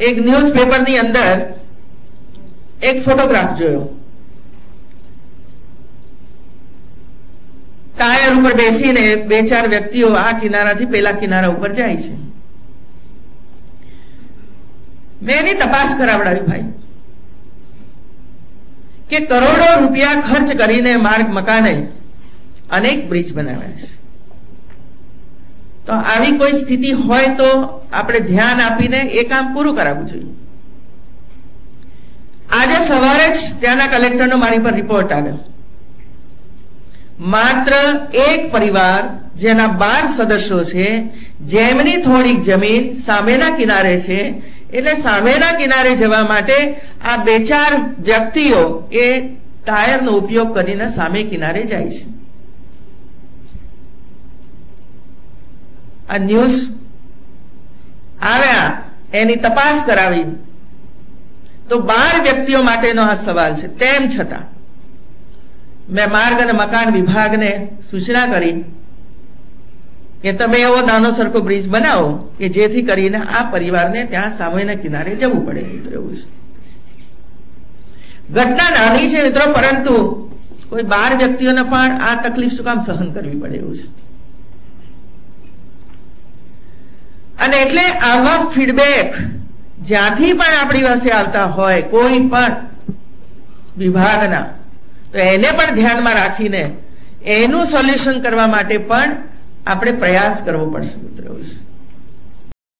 એક ન્યૂઝપેપરની અંદર એક ફોટોગ્રાફ જોયો. ટાયર ઉપર બેસીને 2-4 વ્યક્તિઓ આ કિનારાથી પેલા કિનારા ઉપર જાય છે. મેં એની તપાસ કરાવડાવી ભાઈ કે કરોડો રૂપિયા ખર્ચ કરીને માર્ગ મકાને અનેક બ્રિજ બનાવ્યા છે. તો આવી કોઈ સ્થિતિ હોય તો આપણે ધ્યાન આપીને એ કામ પૂરું કરાવવું જોઈએ. આજે સવારે જ ત્યાંના કલેક્ટરનો મારી પર રિપોર્ટ આવ્યો. માત્ર એક પરિવાર જેના 12 સદસ્યો છે, જેમની થોડીક જમીન સામેના કિનારે છે, એટલે સામેના કિનારે જવા માટે આ 2-4 વ્યક્તિઓ એ ટાયરનો ઉપયોગ કરીને સામે કિનારે જાય છે. આ ન્યૂઝ આવ્યા, એની તપાસ કરાવી તો 12 વ્યક્તિઓ માટેનો આ સવાલ છે. તેમ છતાં મેં માર્ગ અને મકાન વિભાગને સૂચના કરી કે તમે એવો નાનો સરખો બ્રિજ બનાવો કે જેથી કરીને આ પરિવારને ત્યાં સામેના કિનારે જવું પડે. મિત્રો, ઘટના નાની છે મિત્રો, પરંતુ કોઈ 12 વ્યક્તિઓને પણ આ તકલીફ શું કામ સહન કરવી પડે એવું છે. અને એટલે આવા ફીડબેક જ્યાંથી પણ આપણી પાસે આવતા હોય કોઈ પણ વિભાગના, તો એને પણ ધ્યાનમાં રાખીને એનું સોલ્યુશન કરવા માટે પણ આપણે પ્રયાસ કરવો પડશે મિત્રો.